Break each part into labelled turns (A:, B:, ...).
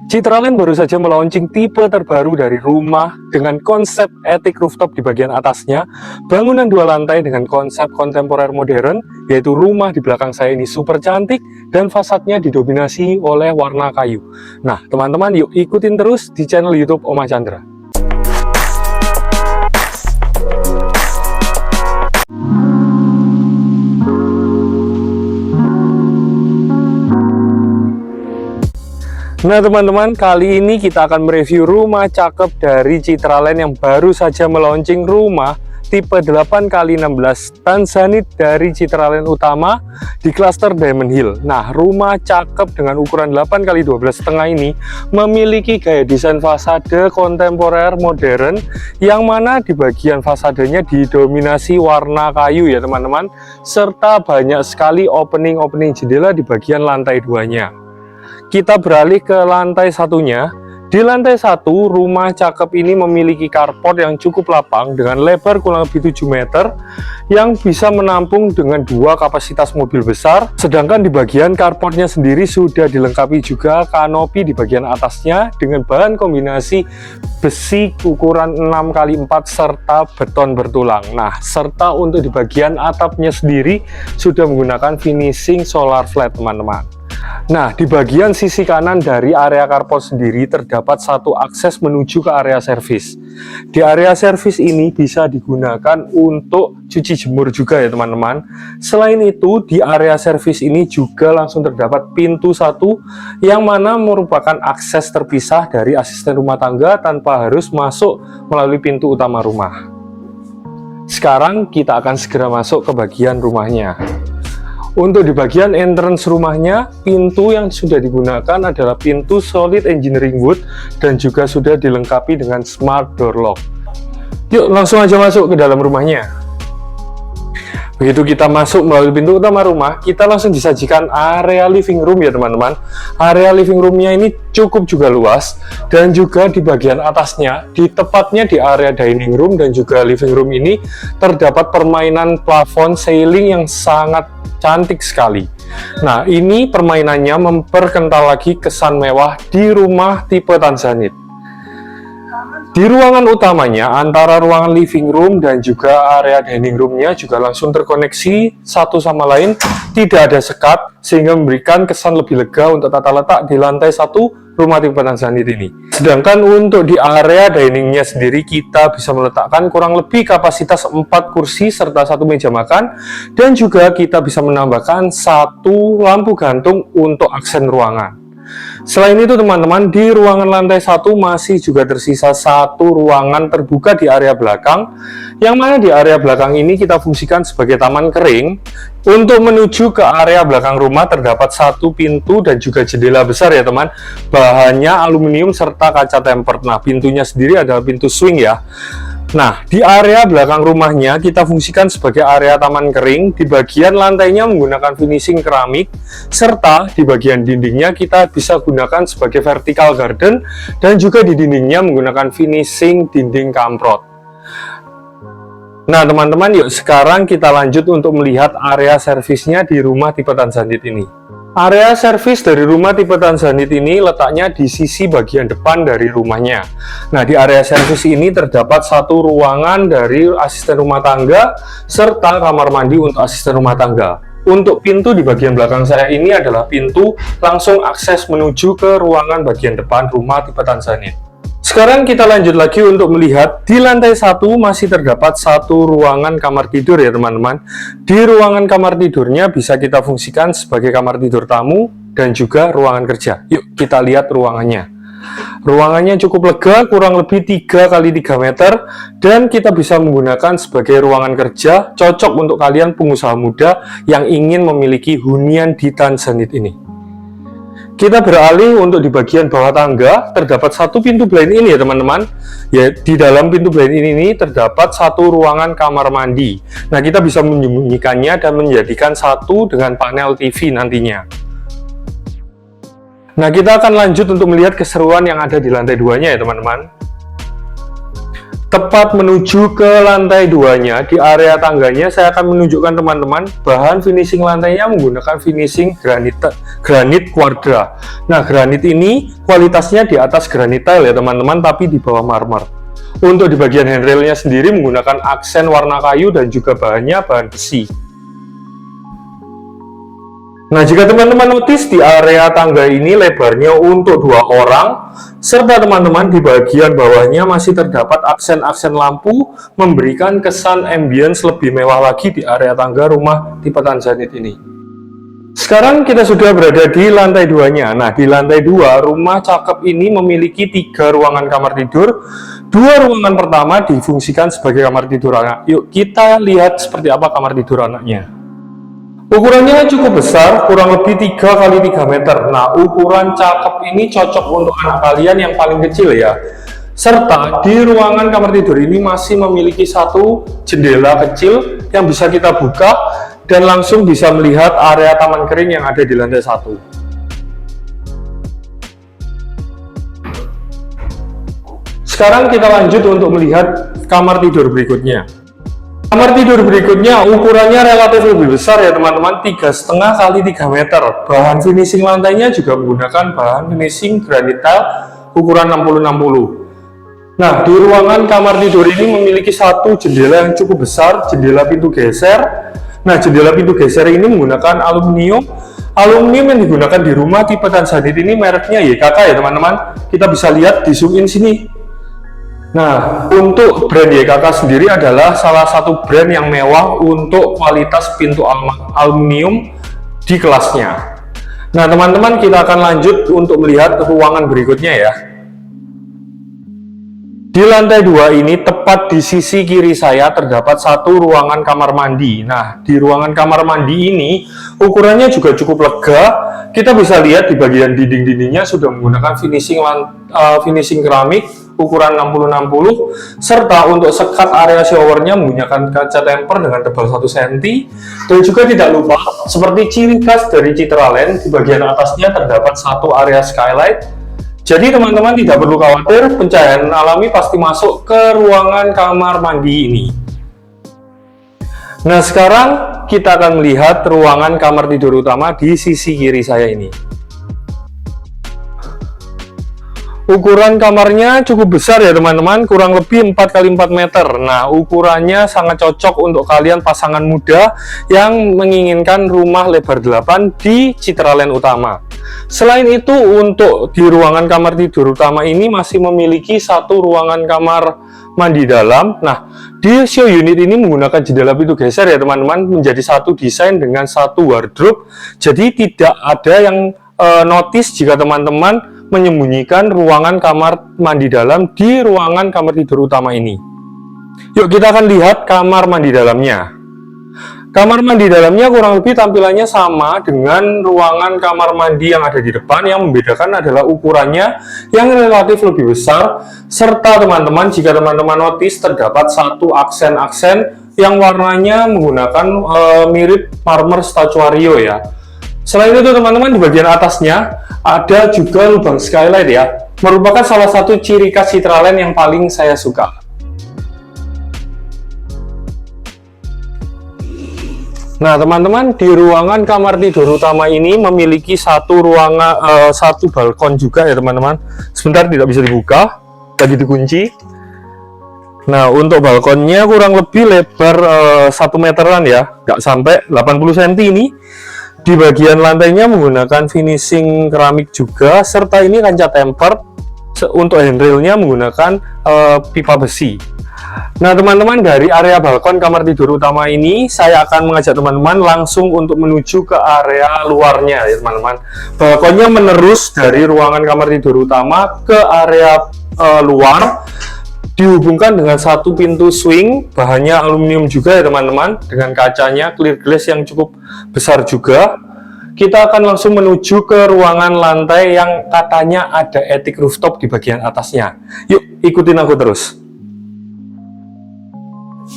A: Citraland baru saja melaunching tipe terbaru dari rumah dengan konsep attic rooftop di bagian atasnya, bangunan 2 lantai dengan konsep kontemporer modern, yaitu rumah di belakang saya ini super cantik dan fasadnya didominasi oleh warna kayu. Nah, teman-teman yuk ikutin terus di channel YouTube Oma Chandra. Nah teman-teman, kali ini kita akan mereview rumah cakep dari Citraland yang baru saja melaunching rumah tipe 8x16 Tanzanite dari Citraland Utama di klaster Diamond Hill. Nah, rumah cakep dengan ukuran 8x12,5 ini memiliki gaya desain fasade kontemporer modern yang mana di bagian fasadenya didominasi warna kayu ya teman-teman, serta banyak sekali opening jendela di bagian lantai 2-nya. Kita beralih ke lantai satunya. Di lantai 1, rumah cakep ini memiliki carport yang cukup lapang dengan lebar kurang lebih 7 meter yang bisa menampung dengan 2 kapasitas mobil besar. Sedangkan di bagian carportnya sendiri sudah dilengkapi juga kanopi di bagian atasnya dengan bahan kombinasi besi ukuran 6x4 serta beton bertulang. Nah, serta untuk di bagian atapnya sendiri sudah menggunakan finishing solar flat teman-teman. Nah, di bagian sisi kanan dari area carport sendiri terdapat satu akses menuju ke area servis. Di area servis ini bisa digunakan untuk cuci jemur juga ya teman-teman. Selain itu, di area servis ini juga langsung terdapat pintu satu yang mana merupakan akses terpisah dari asisten rumah tangga tanpa harus masuk melalui pintu utama rumah. Sekarang kita akan segera masuk ke bagian rumahnya. Untuk di bagian entrance rumahnya, pintu yang sudah digunakan adalah pintu solid engineering wood dan juga sudah dilengkapi dengan smart door lock. Yuk langsung aja masuk ke dalam rumahnya. Begitu kita masuk melalui pintu utama rumah, kita langsung disajikan area living room ya teman-teman. Area living roomnya ini cukup juga luas, dan juga di bagian atasnya, tepatnya di area dining room dan juga living room ini terdapat permainan plafon ceiling yang sangat cantik sekali. Nah, ini permainannya memperkental lagi kesan mewah di rumah tipe Tanzanite. Di ruangan utamanya, antara ruangan living room dan juga area dining roomnya juga langsung terkoneksi satu sama lain, tidak ada sekat, sehingga memberikan kesan lebih lega untuk tata letak di lantai 1 rumah tipe Tanzanite ini. Sedangkan untuk di area diningnya sendiri, kita bisa meletakkan kurang lebih kapasitas 4 kursi serta 1 meja makan, dan juga kita bisa menambahkan 1 lampu gantung untuk aksen ruangan. Selain itu teman-teman, di ruangan lantai 1 masih juga tersisa 1 ruangan terbuka di area belakang, yang mana di area belakang ini kita fungsikan sebagai taman kering. Untuk menuju ke area belakang rumah terdapat 1 pintu dan juga jendela besar ya teman, bahannya aluminium serta kaca tempered. Nah, pintunya sendiri adalah pintu swing ya. Nah, di area belakang rumahnya kita fungsikan sebagai area taman kering. Di bagian lantainya menggunakan finishing keramik, serta di bagian dindingnya kita bisa gunakan sebagai vertical garden, dan juga di dindingnya menggunakan finishing dinding kamprot. Nah teman-teman, yuk sekarang kita lanjut untuk melihat area servisnya di rumah tipe Tanzanite ini. Area servis dari rumah tipe Tanzanite ini letaknya di sisi bagian depan dari rumahnya. Nah, di area servis ini terdapat 1 ruangan dari asisten rumah tangga serta kamar mandi untuk asisten rumah tangga. Untuk pintu di bagian belakang saya ini adalah pintu langsung akses menuju ke ruangan bagian depan rumah tipe Tanzanite. Sekarang kita lanjut lagi untuk melihat di lantai 1 masih terdapat 1 ruangan kamar tidur ya teman-teman. Di ruangan kamar tidurnya bisa kita fungsikan sebagai kamar tidur tamu dan juga ruangan kerja. Yuk kita lihat ruangannya. Ruangannya cukup lega, kurang lebih 3x3 meter, dan kita bisa menggunakan sebagai ruangan kerja, cocok untuk kalian pengusaha muda yang ingin memiliki hunian di Tanzanite ini. Kita beralih untuk di bagian bawah tangga, terdapat 1 pintu blind ini ya teman-teman. Ya, di dalam pintu blind ini terdapat 1 ruangan kamar mandi. Nah, kita bisa menyembunyikannya dan menjadikan 1 dengan panel TV nantinya. Nah, kita akan lanjut untuk melihat keseruan yang ada di lantai 2-nya ya teman-teman. Tepat menuju ke lantai 2-nya, di area tangganya saya akan menunjukkan teman-teman bahan finishing lantainya menggunakan finishing granit quadra. Nah, granit ini kualitasnya di atas granit tile ya teman-teman, tapi di bawah marmer. Untuk di bagian handrailnya sendiri menggunakan aksen warna kayu dan juga bahannya bahan besi. Nah, jika teman-teman notice di area tangga ini lebarnya untuk 2 orang, serta teman-teman di bagian bawahnya masih terdapat aksen-aksen lampu memberikan kesan ambience lebih mewah lagi di area tangga rumah tipe Tanzanite ini. Sekarang kita sudah berada di lantai 2-nya. Nah, di lantai 2, rumah cakep ini memiliki 3 ruangan kamar tidur. 2 ruangan pertama difungsikan sebagai kamar tidur anak. Yuk kita lihat seperti apa kamar tidur anaknya. Ukurannya cukup besar, kurang lebih 3 x 3 meter. Nah, ukuran cakep ini cocok untuk anak kalian yang paling kecil ya. Serta di ruangan kamar tidur ini masih memiliki 1 jendela kecil yang bisa kita buka dan langsung bisa melihat area taman kering yang ada di lantai 1. Sekarang kita lanjut untuk melihat kamar tidur berikutnya. Kamar tidur berikutnya ukurannya relatif lebih besar ya teman-teman, 3,5 x 3 meter. Bahan finishing lantainya juga menggunakan bahan finishing granit tile ukuran 60-60. Nah, di ruangan kamar tidur ini memiliki 1 jendela yang cukup besar, jendela pintu geser. Nah, jendela pintu geser ini menggunakan aluminium. Aluminium yang digunakan di rumah tipe Tanzanite ini mereknya YKK ya teman-teman. Kita bisa lihat di zoom in sini. Nah, untuk brand YKK sendiri adalah salah satu brand yang mewah untuk kualitas pintu aluminium di kelasnya. Nah, teman-teman, kita akan lanjut untuk melihat ruangan berikutnya ya. Di lantai 2 ini, tepat di sisi kiri saya terdapat 1 ruangan kamar mandi. Nah, di ruangan kamar mandi ini ukurannya juga cukup lega. Kita bisa lihat di bagian dinding-dindingnya sudah menggunakan finishing keramik ukuran 60-60, serta untuk sekat area showernya menggunakan kaca temper dengan tebal 1 cm. Dan juga tidak lupa, seperti ciri khas dari Citraland, di bagian atasnya terdapat 1 area skylight. Jadi teman-teman tidak perlu khawatir, pencahayaan alami pasti masuk ke ruangan kamar mandi ini. Nah, sekarang kita akan melihat ruangan kamar tidur utama di sisi kiri saya ini. Ukuran kamarnya cukup besar ya teman-teman, kurang lebih 4 x 4 meter. Nah, ukurannya sangat cocok untuk kalian pasangan muda yang menginginkan rumah lebar 8 di Citraland utama. Selain itu, untuk di ruangan kamar tidur utama ini masih memiliki 1 ruangan kamar mandi dalam. Nah, di show unit ini menggunakan jendela pintu geser ya teman-teman, menjadi 1 desain dengan 1 wardrobe. Jadi tidak ada yang notice jika teman-teman menyembunyikan ruangan kamar mandi dalam di ruangan kamar tidur utama ini. Yuk kita akan lihat kamar mandi dalamnya. Kamar mandi dalamnya kurang lebih tampilannya sama dengan ruangan kamar mandi yang ada di depan. Yang membedakan adalah ukurannya yang relatif lebih besar, serta teman-teman, jika teman-teman notice, terdapat 1 aksen-aksen yang warnanya menggunakan mirip marmer statuario ya. Selain itu teman-teman, di bagian atasnya ada juga lubang skylight ya, merupakan salah satu ciri khas Citraland yang paling saya suka. Nah teman-teman, di ruangan kamar tidur utama ini memiliki 1 ruangan, 1 balkon juga ya teman-teman. Sebentar, tidak bisa dibuka, tadi dikunci. Nah, untuk balkonnya kurang lebih lebar 1 meteran ya, nggak sampai 80 cm ini. Di bagian lantainya menggunakan finishing keramik juga, serta ini kaca temper. Untuk handrailnya menggunakan pipa besi. Nah teman-teman, dari area balkon kamar tidur utama ini saya akan mengajak teman-teman langsung untuk menuju ke area luarnya ya teman-teman. Balkonnya menerus dari ruangan kamar tidur utama ke area luar, dihubungkan dengan 1 pintu swing, bahannya aluminium juga ya teman-teman, dengan kacanya clear glass yang cukup besar juga. Kita akan langsung menuju ke ruangan lantai yang katanya ada attic rooftop di bagian atasnya. Yuk ikutin aku terus.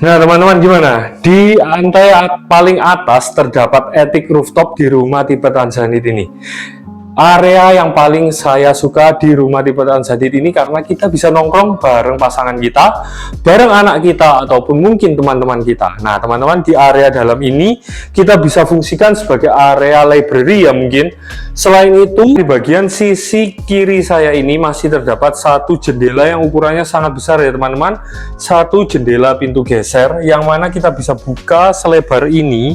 A: Nah teman-teman, gimana? Di lantai paling atas terdapat attic rooftop di rumah tipe Tanzanite ini. area yang paling saya suka di rumah tipe Tanzanite ini karena kita bisa nongkrong bareng pasangan kita, bareng anak kita, ataupun mungkin teman-teman kita. Nah, teman-teman, di area dalam ini kita bisa fungsikan sebagai area library ya mungkin. Selain itu, di bagian sisi kiri saya ini masih terdapat satu jendela yang ukurannya sangat besar ya teman-teman. Satu jendela pintu geser yang mana kita bisa buka selebar ini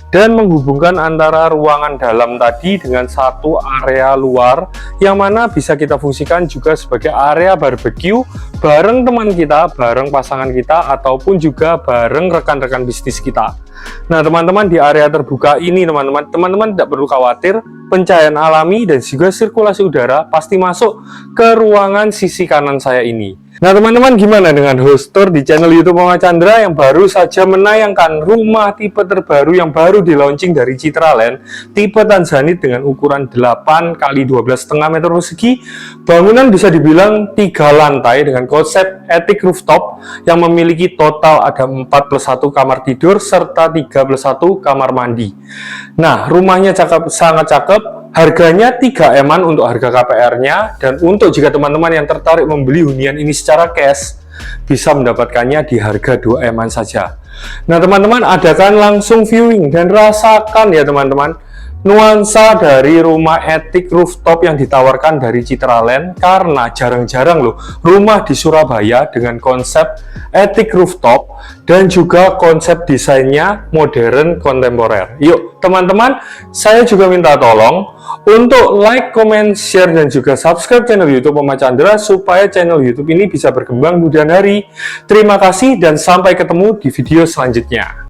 A: dan menghubungkan antara ruangan dalam tadi dengan satu area luar yang mana bisa kita fungsikan juga sebagai area barbecue bareng teman kita, bareng pasangan kita, ataupun juga bareng rekan-rekan bisnis kita. Nah teman-teman, di area terbuka ini teman-teman tidak perlu khawatir, pencahayaan alami dan juga sirkulasi udara pasti masuk ke ruangan sisi kanan saya ini. Nah teman-teman, gimana dengan host tour di channel YouTube Mama Chandra yang baru saja menayangkan rumah tipe terbaru yang baru di launching dari Citraland, tipe Tanzanite dengan ukuran 8 x 12,5 meter persegi. Bangunan bisa dibilang 3 lantai dengan konsep attic rooftop yang memiliki total ada 41 kamar tidur serta 31 kamar mandi. Nah, rumahnya sangat cakep. Harganya 3M-an untuk harga KPR-nya, dan untuk jika teman-teman yang tertarik membeli hunian ini secara cash, bisa mendapatkannya di harga 2M-an saja. Nah teman-teman, adakan langsung viewing dan rasakan ya teman-teman nuansa dari rumah attic rooftop yang ditawarkan dari Citraland, karena jarang-jarang loh rumah di Surabaya dengan konsep attic rooftop dan juga konsep desainnya modern kontemporer. Yuk teman-teman, saya juga minta tolong untuk like, comment, share, dan juga subscribe channel YouTube Mama Chandra supaya channel YouTube ini bisa berkembang kemudian hari. Terima kasih dan sampai ketemu di video selanjutnya.